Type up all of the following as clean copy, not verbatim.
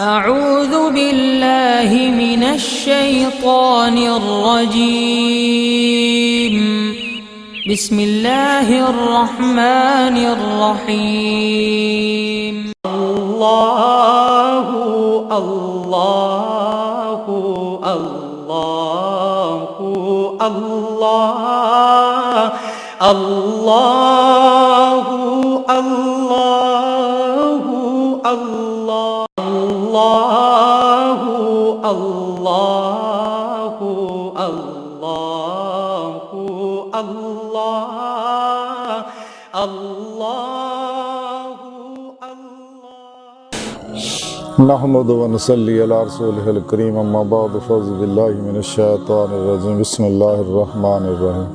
أعوذ بالله من الشيطان الرجيم بسم الله الرحمن الرحيم الله الله الله الله الله الله الله الله الله الله الله नहमदु व नसल्ली अला रसूलिहिल करीम अम्मा बाद फ़अऊज़ु बिल्लाहि मिनश्शैतानिर रजीम बिस्मिल्लाहिर रहमानिर रहीम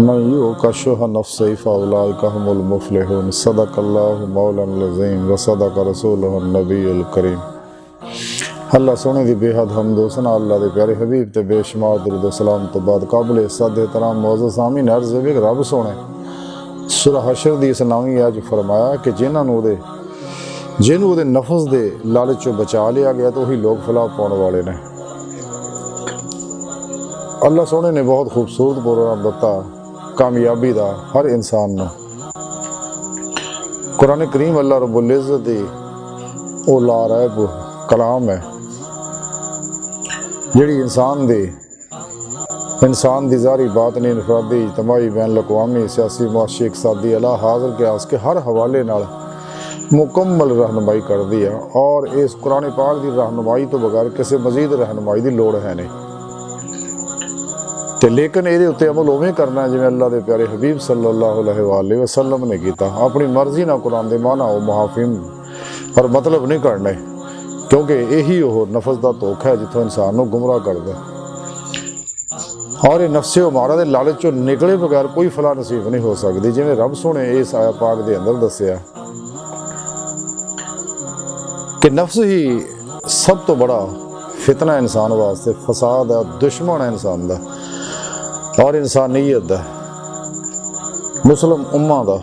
मन युक़ शुह नफ्सिही फ़उलाइका हुमुल मुफ़्लिहून सदक़ल्लाहु मौलाना अज़ीम व सदक़ रसूलुहुन नबियुल करीम। अल्लाह सोने दी बेहद हम्द व सना अल्लाह दे प्यारे हबीब ते बेशुमार दरूद व सलाम तो बाद काबिल इज़्ज़त एहतराम मुअज़्ज़ज़ सामीन अर्ज़ है कि रब सोने सूरह हशर दी इस नवीं अज फरमाया कि जिन्हों वो नफस के लालच चो बचा लिया गया तो वही लोग फलाह पाने वाले ने। अल्लाह सोने ने बहुत खूबसूरत प्रोग्राम दिता कामयाबी का हर इंसान को। कुरान करीम अल्लाह रब्बुल इज़्ज़त दी ओ ला रैब कलाम है जिहड़ी इंसान दी ज़ारी बातनी इनफरादी इज्तमाही बैन अक़वामी सियासी मुआशी इक़्तिसादी अला हाज़िर क़यास के हर हवाले नाल मुकम्मल रहनुमाई कर दी है और इस कुरान पाक की रहनुमाई तो बगैर किसी मजीद रहनुमाई की लोड़ है नहीं। तो लेकिन ये उत्ते अमल उवें करना है जिवें अल्लाह के प्यारे हबीब सल्लल्लाहु अलैहि वसल्लम ने किया। अपनी मर्जी ना कुरान के माना वो मुहाफिम पर मतलब नहीं करना क्योंकि यही वो नफस का धोखा है जितों इंसान को गुमराह करता और ये नफ्से उमारा के लालच चो निकले बगैर कोई फलाह नसीब नहीं हो सकती। जिवें रब सोने इस आया पाक के अंदर दसिया कि नफ्स ही सब तो बड़ा फितना इंसान वास्ते फसाद है, दुश्मन है इंसान का और इंसानियत का, मुस्लिम उम्मा का,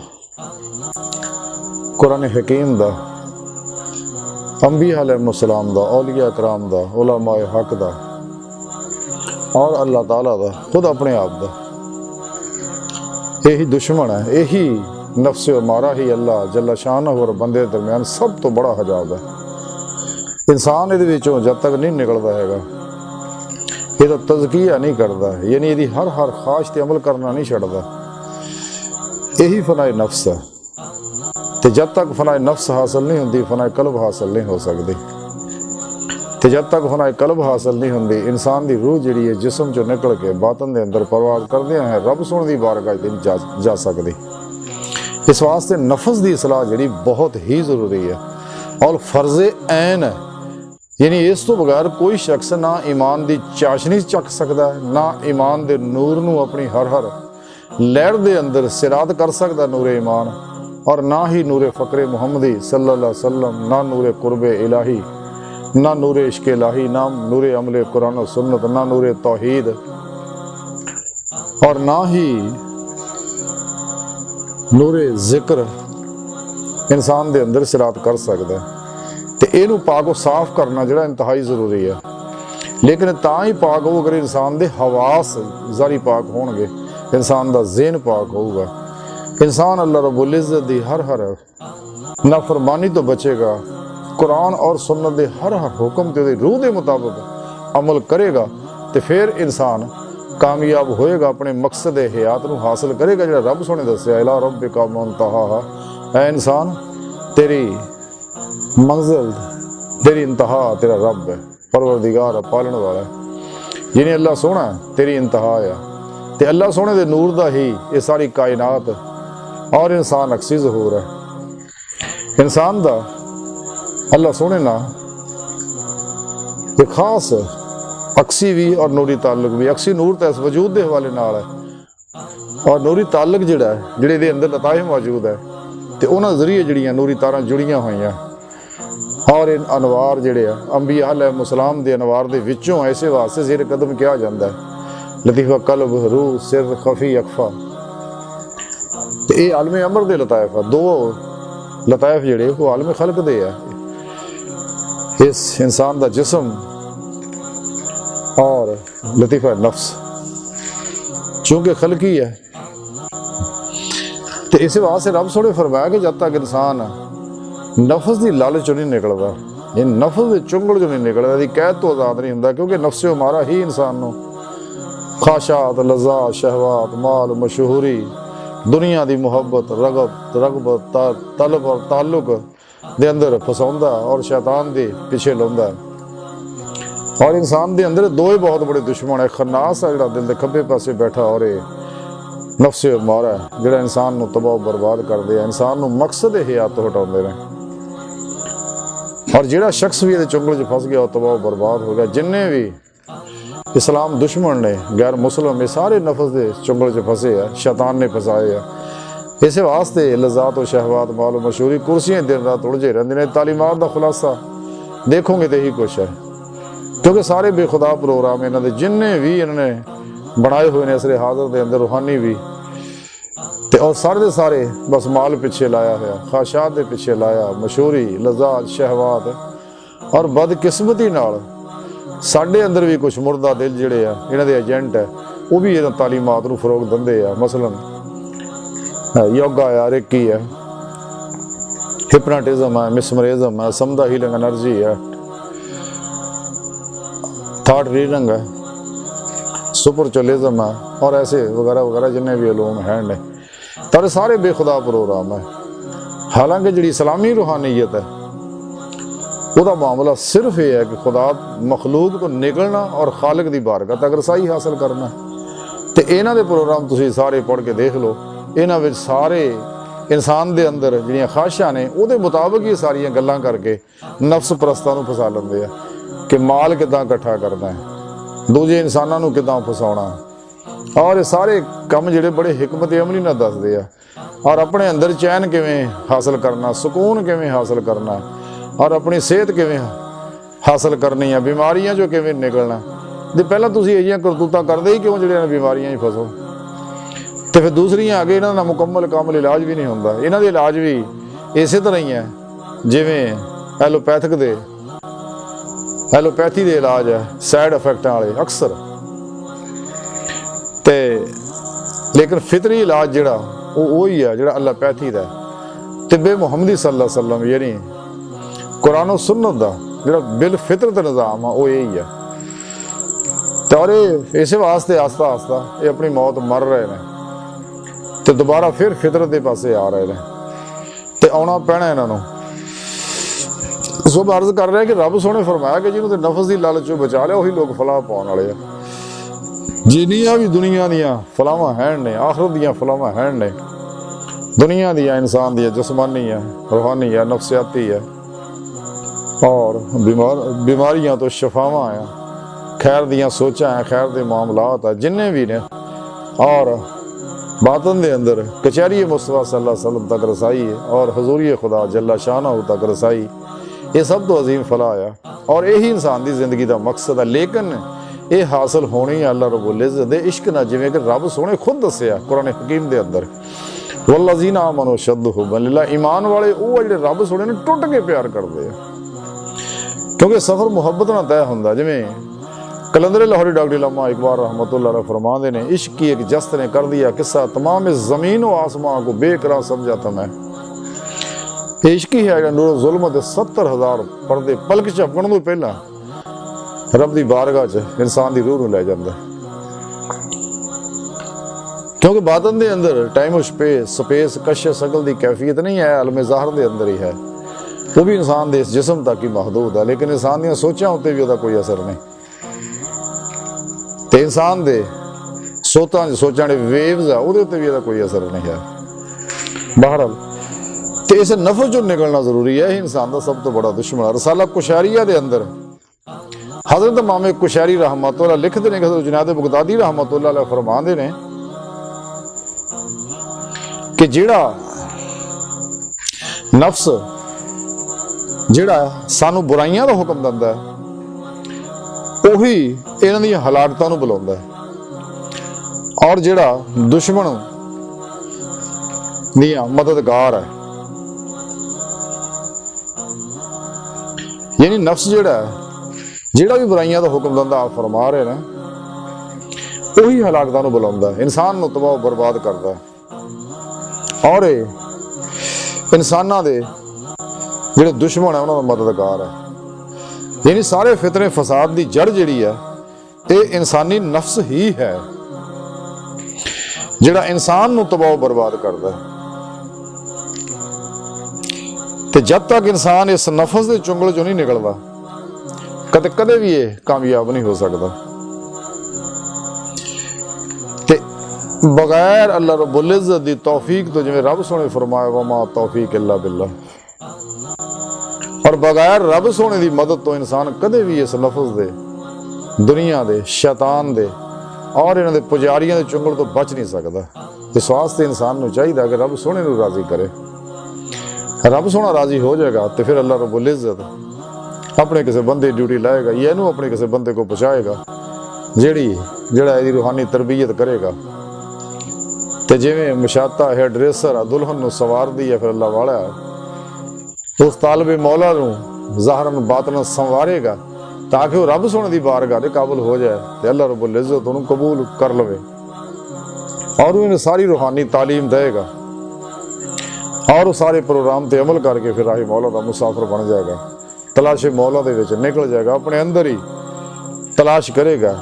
कुरान हकीम का, अंबिया अलैहिस्सलाम का, औलिया कराम का, उलमाए हक का और अल्लाह ताला का खुद अपने आप का। यही दुश्मन है, यही नफ्स मारा ही अल्लाह जल्ला शान और बंदे के दरम्यान सब तो बड़ा हजाब है। इंसान ये जब तक नहीं निकलता है ये तो तज़किया नहीं करता है, यानी ये हर ख्वाहिश ते अमल करना नहीं छड़ता। यही फनाए नफ्स है तो जब तक फनाए नफ्स हासिल नहीं होती फनाए कल्ब हासिल नहीं हो सकती। तो जब तक फनाए कल्ब हासिल नहीं होती इंसान की रूह जी है जिसम चो निकल के बातन के अंदर परवाज करदे हैं रब सुन की बारगाह जा सकती। इस वास्ते नफस की इसलाह जी बहुत ही जरूरी है और फर्ज़े ऐन है, यानी इस तो बगैर कोई शख्स ना ईमान की चाशनी चक सकता है, ना ईमान के नूर नू अपनी हर लहर के अंदर सिरात कर सकता नूरे ईमान, और ना ही नूरे फ़क्रे मुहम्मदी सल्लल्लाहु अलैहि वसल्लम, ना नूरे कुर्बे इलाही, ना नूरे इश्क़ इलाही, ना नूरे अमले कुरान और सुन्नत, ना नूरे तौहीद और ना ही नूरे ज़िक्र इंसान के अंदर सिरात कर सकता है। तो इनू पाक साफ करना जो इंतहाई जरूरी है। लेकिन ता ही पाक हो अगर इंसान के हवास जारी पाक होंगे, इंसान का ज़हन पाक होगा, इंसान अल्लाह रब्बुल इज़्ज़त दी हर नाफरमानी तो बचेगा, कुरान और सुन्नत के हर हुक्म ते रूह के मुताबिक अमल करेगा तो फिर इंसान कामयाब होएगा, अपने मकसद हयात को हासिल करेगा जो रब सोने दसिया इला रब्बिका मुंतहा। ऐ इंसान तेरी मंजिल तेरी इंतहा तेरा रब है, परवरदिगार है, पालन वाला है, जिन्हें अल्लाह सोना तेरी इंतहा है। तो अल्लाह सोने के नूर का ही ये सारी कायनात और इंसान अक्सी ज़हूर है। इंसान का अल्लाह सोने ना एक खास अक्सी भी और नूरी ताल्लुक भी। अक्सी नूर तो इस वजूद के हवाले नाल है और नूरी ताल्लुक जिहड़ा है जिहदे अंदर लताइफ मौजूद है तो उन्होंने जरिए जड़ियाँ नूरी तारां जुड़ियां हुई और इन अनवार जिहड़े अंबिया अलैहिस्सलाम दे अनवार दे विचों ऐसे वास्ते ज़ेर कदम किया जाता है लतीफ़ा कल्ब रूह सिर खफी अखफा। तो ये आलम अमर दे लताइफ है, दो लताइफ जिहड़े वो आलम खलक दे है। इस इंसान का जिस्म और लतीफ़ा नफ्स चूंकि खलकी है, तो इस वास्ते रब सोने फरमाया कि जब तक इंसान नफ्स की लालच नहीं निकलता, ये नफ्स के चुंगल चो नहीं निकलता, इसकी कैद तो आज़ाद नहीं होंदा, क्योंकि नफ्से मारा ही इंसान को ख्वाहिशात, लज़्ज़ात, शहवात, माल, मशहूरी, दुनिया की मुहब्बत, रगबत, तलब और ताल्लुक दे अंदर फसाउंदा और शैतान दे पीछे लाउंदा। और इंसान के अंदर दो ही बहुत बड़े दुश्मन है, खन्नास है जिहड़ा दिल के खब्बे पासे बैठा, और ये नफ्से मारा है जिहड़ा इंसान को तबाह बर्बाद कर दिया, इंसान को मकसद हयात तो हटाउंदे ने। और जिहड़ा शख्स भी ये चुंगल च फस गया वो तबाह बर्बाद हो गया। जिन्ने भी इस्लाम दुश्मन ने, गैर मुसलम, ये सारे नफ्स के चुंगल च फसे है, शैतान ने फसाए है। इस वास्ते लज़्ज़ात और शहवात, माल और मशहूरी, कुर्सियां दिन रात उलझे रहंदे ने। तालीमात का खुलासा देखोगे तो यही कुछ है, क्योंकि सारे बेखुदा प्रोग्राम इन्हों के जिन्ने भी इन्होंने बनाए हुए ने असरे हाज़र के अंदर, रूहानी भी, तो और सारे के सारे बस माल पिछे लाया होया, ख्वाहिशात के पिछे लाया, मशहूरी, लज़्ज़ात, शहवात। और बदकिस्मती नाल साडे अंदर भी कुछ मुर्दा दिल जिहड़े आ, इन्हां दे एजेंट है, वो भी इन्हां तालीमात नूं फरोग दिंदे आ। मसलन योगा है, रेकी है, हिप्नोटिज्म है, मिसमरिज्म है, समदा हीलिंग एनर्जी है, थॉट रीडिंग है, सुपरचुअलिज्म है, और ऐसे वगैरह वगैरह जिन्ने भी उलूम हैं ने, तो सारे बेखुदा प्रोग्राम है। हालांकि जी इस्लामी रूहानीयत है, वह मामला सिर्फ ये है कि खुदा मखलूक तो निकलना और खालिक की बारगाह तक रसाई हासिल करना। तो इन्हां दे प्रोग्राम तुसीं सारे पढ़ के देख लो, इन्हां विच सारे इंसान दे अंदर जिहड़ियां ख्वाहिशां ने उहदे मुताबिक ही सारियां गल्लां करके नफ्स परस्तां नूं फसा लैंदे आ कि माल किदां इकट्ठा करना है, दूजे इंसानां नूं किदां फसाउणा, और ये सारे काम जिहड़े बड़े हिकमत अमली नाल दसदे आ। और अपने अंदर चैन किवें हासिल करना, सुकून किवें हासिल करना, और अपनी सेहत किवें हासिल करनी है, बीमारियां जो किवें निकलना। ते पहलां तुसीं इहियां करतूतां करदे ही क्यों जिहड़ियां बीमारियां ही फसो, तो फिर दूसरियां आगे इन्हां दा मुकम्मल कामल इलाज भी नहीं होंदा। इन्हां दे इलाज भी इसे तरह ही है जिवें एलोपैथी दे इलाज है, साइड इफेक्टां वाले अक्सर, ते लेकिन फितरी इलाज जिहड़ा वो ही है जिहड़ा अल्लापैथी दा तिब्बे मुहम्मदी सल्लल्लाहु अलैहि वसल्लम यानी कुरान और सुन्नत दा जिहड़ा बिल फितरत निज़ाम है वो यही है। तो और इस वास्ते आस्ता आस्ता ये अपनी मौत मर रहे हैं, तो दोबारा फिर फितरत के पासे आ रहे हैं, तो आना पैना इन्हों। सब अर्ज कर रहे हैं कि रब सोने फरमाया कि जिन्होंने नफस की लालच बचा लिया वही लोग फलाह पाने वाले हैं। जिन्नियां भी दुनिया दियां फलावां हैं ने, आखरत दियां फलावां हैं ने, दुनिया दियां, इंसान दियां, जिस्मानी है, रूहानी है, नफसियाती है, और बीमारियां तो शफावां हैं, खैर दियां सोचां हैं, खैर दे मामलात है, जिन्ने भी ने, और बातन दे अंदर कचहरी मुस्तफा सल्लल्लाहु अलैहि वसल्लम तक रसाई है, और हजूरी खुदा जल्ला शानहू तक रसाई, ये सब तो अजीम फलाह है, और यही इंसान की जिंदगी का मकसद है। लेकिन ये हासिल होनी अल्लाह रब्बुल इज़्ज़त दे इश्क ना, जिवें कि रब सोने खुद दस्सिया कुरान हकीम दे अंदर, वल्लज़ीना आमनू अशद्दु हुब्बन लिल्लाह, ईमान वाले वो जिहड़े रब सोने ने टुट के प्यार करते हैं, क्योंकि सफर मुहब्बत ना तय होंदा। जिवें कलंदर लाहौरी डॉक्टर अल्लामा इकबाल रहमतुल्लाह अलैह फरमाते ने, इश्क की एक जस्त ने कर दिया किस्सा, तमाम इस ज़मीन व आसमां को बेकरार समझा था मैं। इश्क ही है नूर जुल्म दे 70,000 पर्दे पलक झपकण तो पहला रब की बारगाह च इंसान की रूह नूं लै जांदा, क्योंकि बातन दे अंदर टाइम और स्पेस कश शकल की कैफियत नहीं है, अलम ज़ाहिर दे अंदर ही है, वो भी इंसान के इस जिस्म तक ही महदूद है। लेकिन इंसान दी सोचां उत्ते भी उसका कोई असर नहीं, तो इंसान के सोचां दे वेव्स है उहदे उत्ते भी उसका कोई असर नहीं है। बहरहाल तो इस नफस जो निकलना जरूरी है, इंसान का सब तो बड़ा दुश्मन। रसाला कुशैरिया के अंदर हजरत इमाम कुशैरी रहमतुल्लाह लिखते हैं, हजरत जुनैद बगदादी रहमतुल्लाह अलैह फरमाते हैं कि जिहड़ा नफ्स जिहड़ा सानू बुराइयां का हुक्म दिंदा है, उही इन्हां दी हलाकतां नूं बुलाउंदा है, और जिहड़ा दुश्मन दियां मददगार है, यानी नफ्स ਜਿਹੜਾ भी बुराइयां का हुक्म दिंदा आप फरमा रहे ने ਉਹੀ ਹਲਾਕਤਾਂ ਨੂੰ ਬੁਲਾਉਂਦਾ ਇਨਸਾਨ ਨੂੰ ਤਬਾਹ ਬਰਬਾਦ ਕਰਦਾ ਔਰ ਇਹ ਇਨਸਾਨਾਂ ਦੇ ਜਿਹੜੇ ਦੁਸ਼ਮਣ ਹੈ ਉਹਨਾਂ ਦਾ ਮਦਦਗਾਰ ਹੈ ਯਾਨੀ ਸਾਰੇ ਫਿਤਨੇ ਫਸਾਦ ਦੀ ਜੜ ਜਿਹੜੀ ਹੈ ਇਹ ਇਨਸਾਨੀ ਨਫਸ ਹੀ ਹੈ ਜਿਹੜਾ ਇਨਸਾਨ ਨੂੰ ਤਬਾਹ ਬਰਬਾਦ ਕਰਦਾ ਤੇ ਜਦ ਤੱਕ ਇਨਸਾਨ ਇਸ ਨਫਸ ਦੇ ਚੁੰਗਲ ਚੋਂ ਨਹੀਂ ਨਿਕਲਦਾ ਕਦੇ ਵੀ ਇਹ ਕਾਮਯਾਬ ਨਹੀਂ ਹੋ ਸਕਦਾ ਤੇ बगैर अल्लाह रब्बुल इज़्ज़त दी तौफीक तो जिवें रब सोने फरमाया वमा तौफीक इल्ला बिल्लाह और बगैर रब सोने दी मदद तो इंसान कदे भी इस लफ्ज़ दे दुनिया दे शैतान दे और इन्हां दे पुजारियां दे चुंगल तो बच नहीं सकदा। इस वास्ते इंसान नूं चाहीदा कि रब सोने नूं राज़ी करे। रब सोना राज़ी हो जाएगा तो फिर अल्लाह रब्बुल इज़्ज़त अपने किसी बंदे की ड्यूटी लाएगा या इहनूं अपने किसी बंदे को पहुँचाएगा ਜਿਹੜਾ ਇਹਦੀ रूहानी तरबियत करेगा। तो जिवें मुशाता है ड्रेसर दुल्हन नूं सवारदी है फिर अल्लाह वाला उस तालबे मौला नूं ज़ाहरन बातन संवारेगा ताकि वह रब सोने की बारगाह दे काबिल हो जाए तो अल्लाह रब्बुल इज़्ज़त उन्हें कबूल कर लवे और उन्हें सारी रूहानी तालीम देगा और वो सारे प्रोग्राम पर अमल करके फिर राही मौला का मुसाफिर बन जाएगा। तलाशे मौला दे विच निकल जाएगा अपने अंदर ही तलाश करेगा।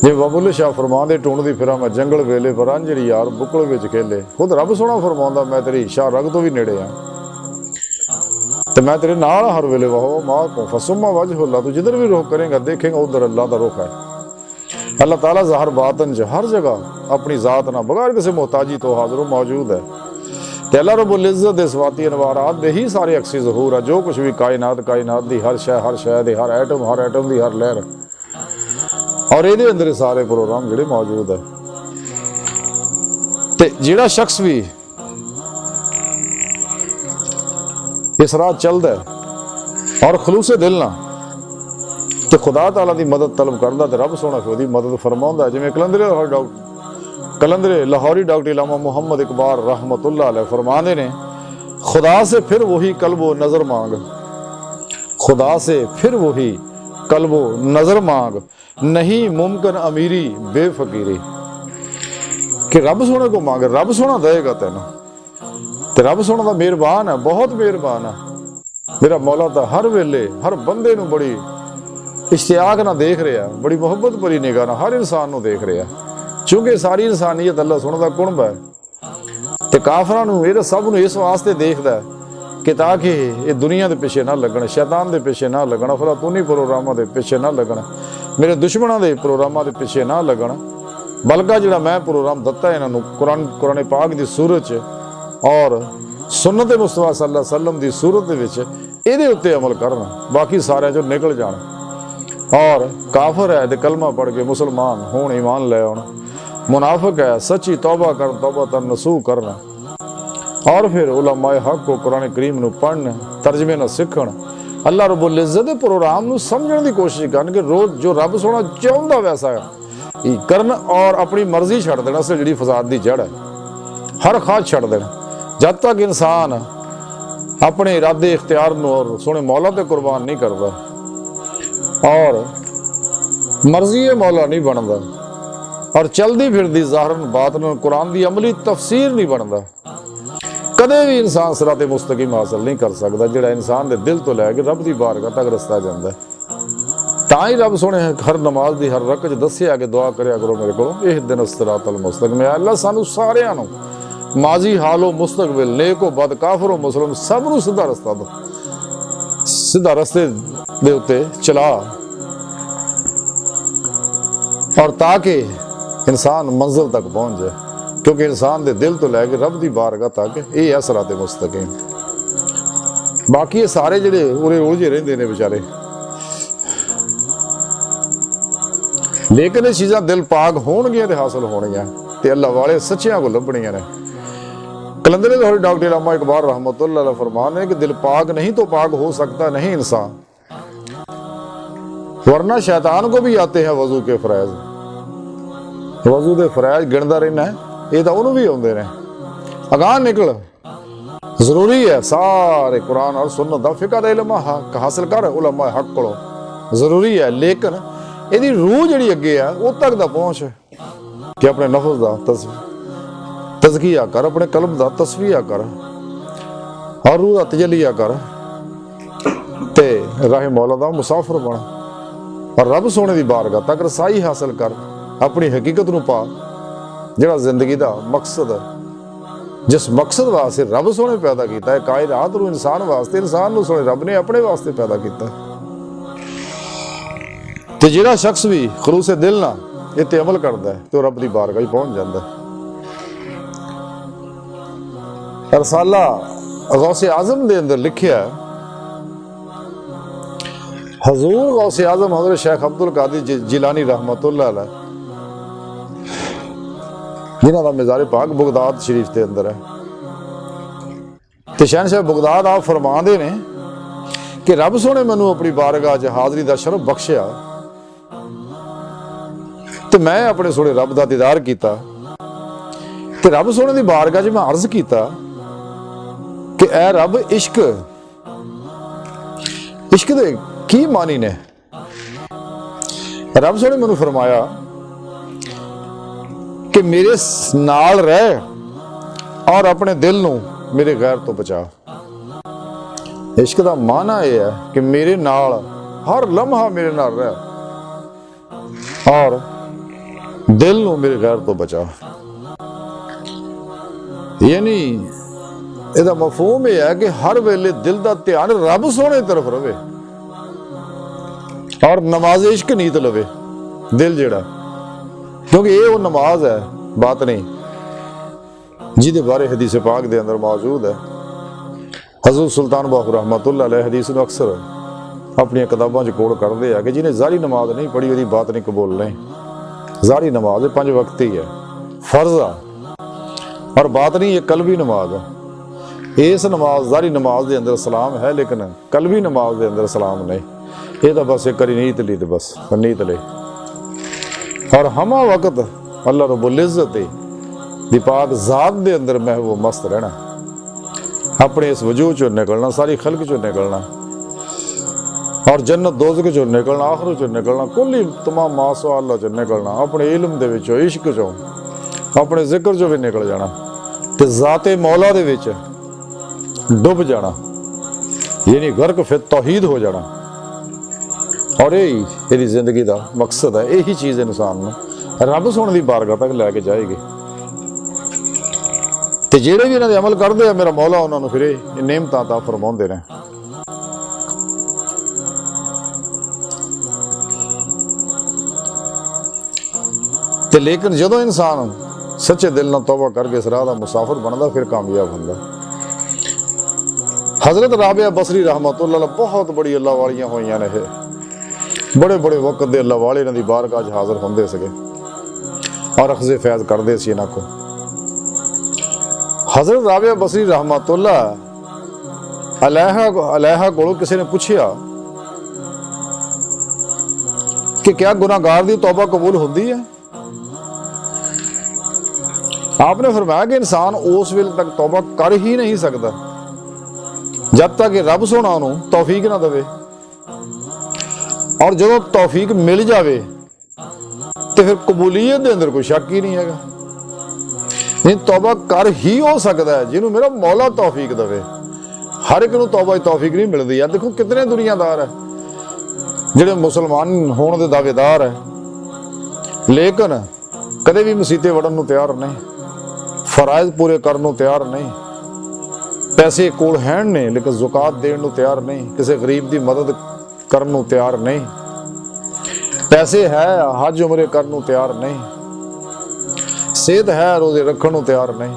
जे बाबुल शाह फरमांदे ढूंढदी फिरा मैं जंगल वेले पर अंजरी यार बुकल विच खेले खुद रब सोना फरमांदा मैं तेरी शाह रग तो भी नेड़े हां ते मैं तेरे नाल हर वेले वाहो मां को फसुमा वजहुल्लाह तू जिधर भी रुख करेगा देखेगा उधर अल्लाह दा रुख है। अल्लाह ताला ज़ाहिर बातन च हर जगह अपनी ज़ात ना बगैर किसी मोहताजी तो हाज़िर मौजूद है। ते अल्लाह रब्बुल इज़्ज़त दे सिफ़ाती अनवारात दे ही सारे अक्सी ज़हूर है जो कुछ भी कायनात दी हर शय दी हर एटम दी हर लहर और ये अंदर सारे प्रोग्राम जिहड़े मौजूद है। ते जिहड़ा शख्स भी इस राह चलदा है और खलूसे दिल ना ते खुदा ताला दी मदद तलब करदा ते रब सोना फिर ओहदी मदद फरमाउंदा। जिवें कलंदरे लाहौरी डॉक्टर इलामा मुहम्मद इकबाल रहमतुल्लाह अलैह फरमाते ने खुदा से फिर वही कल्बो नजर मांग खुदा से फिर वही कल्बो नजर मांग नहीं मुमकिन अमीरी बेफकीरी कि रब सोने को मांगे रब सोना देगा तेन ते रब सोना दा मेहरबान है बहुत मेहरबान है। मेरा मौला तो हर वेले हर बंदे नूं बड़ी इश्तियाक ना देख रहा बड़ी मुहब्बत भरी निगाह ना हर इंसान नूं देख रहा क्योंकि सारी इंसानियत अल्लाह सोने दा कुणब है। ते काफरां नूं इह सब नूं इस वास्ते देखदा है कि ताकि ये दुनिया के पिछे ना लगन शैतान के पिछे ना लगन फलातूनी प्रोग्रामां के पिछे ना लगन मेरे दुश्मनों के प्रोग्रामां के पिछे ना लगन बल्कि जिहड़ा मैं प्रोग्राम दिता इन्हों कुरान पाक की सूरत और सुन्नत मुस्तफा सल्लल्लाहु अलैहि वसल्लम की सूरत ये उत्ते अमल करन बाकी सारे चों निकल जान और काफर है तो कलमा पढ़ के मुसलमान होण ईमान ले आउण मुनाफिक है सच्ची तौबा कर तौबा तर नसूह करना और फिर उलमाए हक को कुरान करीम नूं पढ़न तर्जमे ना सीखण अल्लाह रब्बुल इज़्ज़त दे प्रोग्राम नूं समझण दी कोशिश करन कि रोज जो रब सोना चाहुंदा वैसा ही करन और अपनी मर्जी छड्ड देना से जिहड़ी फसाद दी जड़ है हर ख्वाहिश छड्ड देना। जब तक इंसान अपने इरादे इख्तियार नूं और सोने मौला ते कुर्बान नहीं करता और मर्जी मौला नहीं बनता और चलती फिरती ज़ाहिरन बातन कुरान की अमली तफसीर नहीं बनता कदे भी इंसान सिराते मुस्तकीम हासिल नहीं कर सकता जिहड़ा इंसान के दिल तो लैके रब की बारगाह तक रस्ता जाता है। तां ही रब सोने हर नमाज की हर रकत दस्सिया कि दुआ करया करो मेरे को इह दिन सिरातल मुस्तकीम अल्लाह सानू सारियां नूं माजी हालो मुस्तकबिल नेको बद काफरो मुसलम सब नूं सीधा रस्ता दो सीधा रस्ते दे उत्ते चला और ताकि इंसान मंजिल तक पहुंच जाए क्योंकि इंसान दे दिल तो लैके रब की बारगाह तक ये है सिराते मुस्तकीम। बाकी ये सारे जिहड़े उरे उलझे रहिंदे ने बेचारे लेकिन ये चीज़ां दिल पाक होणगियां ते हासिल होणगियां ते अल्लाह वाले सच्चियां को लभणियां ने। कलंदरे लाहौरी डॉक्टर इलामा इकबाल रहमतुल्लाह अलैह फरमान है कि दिल पाक नहीं तो पाक हो सकता नहीं इंसान वरना शैतान को भी आते हैं वजू के फरैज वजू के फरैज गिनदा रहना है ये तो उन्होंने भी आते हैं अगाह निकल ਜ਼ਰੂਰੀ ਹੈ ਸਾਰੇ ਕੁਰਾਨ ਔਰ ਸੁਨਨਤ ਦਾ ਫਿਕਰ ਦਾ ਇਲਮ ਹਾਸਲ ਕਰ ਉਲਮਾ ਹੱਕ ਕੋਲੋਂ, ਜ਼ਰੂਰੀ ਹੈ। ਲੇਕਿਨ ਇਹਦੀ ਰੂਹ ਜਿਹੜੀ ਅੱਗੇ ਆ ਉਹ ਤੱਕ ਦਾ ਪਹੁੰਚ ਕਿ ਆਪਣੇ ਨਫਸ ਦਾ ਤਜ਼ਕੀਆ ਕਰ, ਆਪਣੇ ਕਲਬ ਦਾ ਤਸਫੀਆ ਕਰ ਔਰ ਰੂਹ ਦਾ ਤਜਲੀਆ ਕਰ ਤੇ ਰਾਹ ਮੌਲਾ ਦਾ ਮੁਸਾਫਰ ਬਣ ਔਰ ਰੱਬ ਸੋਹਣੇ ਦੀ ਬਾਰਗਾਹ ਤੱਕ ਰਸਾਈ ਹਾਸਲ ਕਰ, ਆਪਣੀ ਹਕੀਕਤ ਨੂੰ ਪਾ ਜਿਹੜਾ ਜ਼ਿੰਦਗੀ ਦਾ ਮਕਸਦ ਹੈ, ਜਿਸ ਮਕਸਦ ਵਾਸਤੇ ਰੱਬ ਸੋਹਣੇ ਪੈਦਾ ਕੀਤਾ ਹੈ ਕਾਇਨਾਤ ਨੂੰ, ਇਨਸਾਨ ਵਾਸਤੇ, ਇਨਸਾਨ ਨੂੰ ਸੋਹਣੇ ਰੱਬ ਨੇ ਆਪਣੇ ਵਾਸਤੇ ਪੈਦਾ ਕੀਤਾ। ਤੇ ਜਿਹੜਾ ਸ਼ਖਸ ਵੀ ਖਲੂਸੇ ਦਿਲ ਨਾਲ ਇਹ ਤੇ ਅਮਲ ਕਰਦਾ ਹੈ ਤੇ ਉਹ ਰੱਬ ਦੀ ਬਾਰਗਾਹ 'ਚ ਪਹੁੰਚ ਜਾਂਦਾ ਹੈ। ਰਸਾਲਾ ਗੌਸੇ ਆਜ਼ਮ ਦੇ ਅੰਦਰ ਲਿਖਿਆ, ਹਜ਼ੂਰ ਗੌਸੇ ਆਜ਼ਮ ਹਜ਼ਰਤ ਸ਼ੇਖ ਅਬਦੁਲ ਕਾਦਰ ਜਿਲਾਨੀ ਰਹਿਮਤੁल्लाह अलैह, ਜਿਨ੍ਹਾਂ ਦਾ ਮਜ਼ਾਰ ਪਾਕ ਬਗਦਾਦ ਸ਼ਰੀਫ ਦੇ ਅੰਦਰ ਹੈ। ਤੇ ਸ਼ਹਿਨशाह ਬਗਦਾਦ ਆਪ ਫਰਮਾਉਂਦੇ ਨੇ ਕਿ ਰੱਬ ਸੋਹਣੇ ਮੈਨੂੰ ਆਪਣੀ ਬਾਰਗਾਹ 'ਚ ਹਾਜ਼ਰੀ ਦਾ ਸ਼ਰਫ ਬਖਸ਼ਿਆ ਤੇ ਮੈਂ ਆਪਣੇ ਸੋਹਣੇ ਰੱਬ ਦਾ ਦੀਦਾਰ ਕੀਤਾ ਤੇ ਰੱਬ ਸੋਹਣੇ ਦੀ ਬਾਰਗਾਹ 'ਚ ਮੈਂ ਅਰਜ਼ ਕੀਤਾ ਕਿ ਐ ਰੱਬ ਇਸ਼ਕ ਦੇ ਕੀ ਮਾਨੀ ਨੇ। ਰੱਬ ਸੋਹਣੇ ਮੈਨੂੰ ਫਰਮਾਇਆ ਕਿ ਮੇਰੇ ਨਾਲ ਰਹਿ ਔਰ ਆਪਣੇ ਦਿਲ ਨੂੰ ਮੇਰੇ ਗੈਰ ਤੋਂ ਬਚਾ। ਇਸ਼ਕ ਦਾ ਮਾਨਾ ਇਹ ਹੈ ਕਿ ਮੇਰੇ ਨਾਲ ਹਰ ਲਮਹਾ ਮੇਰੇ ਨਾਲ ਰਹਿ ਔਰ ਦਿਲ ਨੂੰ ਮੇਰੇ ਗੈਰ ਤੋਂ ਬਚਾ। ਯਾਨੀ ਇਹਦਾ ਮਫਹੂਮ ਇਹ ਹੈ ਕਿ ਹਰ ਵੇਲੇ ਦਿਲ ਦਾ ਧਿਆਨ ਰੱਬ ਸੋਹਣੇ ਤਰਫ ਰਵੇ ਔਰ ਨਮਾਜ਼ ਇਸ਼ਕ ਨੀਤ ਲਵੇ ਦਿਲ ਜਿਹੜਾ, ਕਿਉਂਕਿ ਇਹ ਉਹ ਨਮਾਜ਼ ਹੈ ਬਾਤ ਨਹੀਂ ਜਿਹਦੇ ਬਾਰੇ ਹਦੀਸ ਪਾਕ ਦੇ ਅੰਦਰ ਮੌਜੂਦ ਹੈ। ਹਜ਼ਰਤ ਸੁਲਤਾਨ ਬਾਹੂ ਰਹਿਮਤੁल्लाह अलैह ਹਦੀਸ ਨੂੰ ਅਕਸਰ ਆਪਣੀਆਂ ਕਿਤਾਬਾਂ 'ਚ ਕੋਡ ਕਰਦੇ ਆ ਕਿ ਜਿਹਨੇ ਜ਼ਾਰੀ ਨਮਾਜ਼ ਨਹੀਂ ਪੜ੍ਹੀ ਉਹਦੀ ਬਾਤ ਨਹੀਂ ਕਬੂਲ ਨਹੀਂ। ਜ਼ਾਰੀ ਨਮਾਜ਼ 5 ਵਕਤ ਹੀ ਹੈ, ਫਰਜ਼ ਆ ਔਰ ਬਾਤ ਨਹੀਂ ਇਹ ਕਲਬੀ ਨਮਾਜ਼ ਹੈ। ਇਸ ਨਮਾਜ਼ ਜ਼ਾਰੀ ਨਮਾਜ਼ ਦੇ ਅੰਦਰ ਸਲਾਮ ਹੈ ਲੇਕਿਨ ਕਲਬੀ ਨਮਾਜ਼ ਦੇ ਅੰਦਰ ਸਲਾਮ ਨਹੀਂ। ਇਹ ਤਾਂ ਬਸ ਇੱਕ ਵਾਰੀ ਨੀਤ ਲਈ ਤੇ ਬਸ ਨੀਤ ਲਈ ਔਰ ਹਮਾ ਵਕਤ ਅੱਲਾਹ ਰब्बुल इज़्ज़त ਦੀ ਪਾਕ ਜ਼ਾਤ ਦੇ ਅੰਦਰ ਮਹਿਬੂਬ ਮਸਤ ਰਹਿਣਾ, ਆਪਣੇ ਇਸ ਵਜੂਦ ਚੋਂ ਨਿਕਲਣਾ, ਸਾਰੀ ਖਲਕ ਚੋਂ ਨਿਕਲਣਾ ਔਰ ਜन्नत दोज़ख चों निकलना, आखिरत चों निकलना, कुल तमाम मासो अल्लाह चों निकलना, अपने इल्म दे विचों, इश्क चों, अपने जिक्र चों भी निकल जाना ते ज़ाते मौला दे विच डुब जाना, यानी गर्क फिर तौहीद हो जाना। और यही जिंदगी का मकसद है, यही चीज़ इंसान नूं रब सोहणे दी बारगाह तक लैके जाएगी। ते जिहड़े भी इन्हां दे अमल करदे आ मेरा मौला उन्हां नूं फिर इह नेमतां ता फरमाउंदे ने। ते लेकिन जदों इंसान सच्चे दिल नाल तौबा करके इस राह दा मुसाफिर बनदा फिर कामयाब हुंदा। हज़रत राबिया बसरी रहमतुल्लाह अलैह बहुत बड़ी अल्लाह वालियां होईयां ने, बड़े बड़े वक्त दे अल्लाह वाले इन्हां दी बारगाह च हाज़र हुंदे सीगे और अखज़े फैज़ करदे सी इन्हां को। हज़रत राबिया बसरी रहमतुल्लाह अलैहा कोलों किसी ने पूछा कि क्या गुनाहगार दी तौबा कबूल हुंदी है? आपने फरमाया कि इंसान उस वेले तक तौबा कर ही नहीं सकता जब तक रब सोना उन्हें तौफीक ना देवे, और जो तौफीक मिल जाए तो फिर कबूलीयत के अंदर कोई शक ही नहीं है। नहीं, तौबा कर ही हो सकता है जिन्होंने मेरा मौला तौफीक देवे। हर एक नूं तौबा तौफीक नहीं मिलती यार। देखो कितने दुनियादार है जिहड़े मुसलमान होने के दावेदार है लेकिन कदे भी मसीते वड़न नूं तैयार नहीं, फराइज पूरे करन नूं तैयार नहीं, पैसे कोल हैन ने लेकिन ज़कात देण नूं तैयार नहीं, किसी गरीब की मदद करन नूं तैयार नहीं, पैसे है हज उमरे करन नूं तैयार नहीं, सेहत है रोजे रखण नूं तैयार नहीं,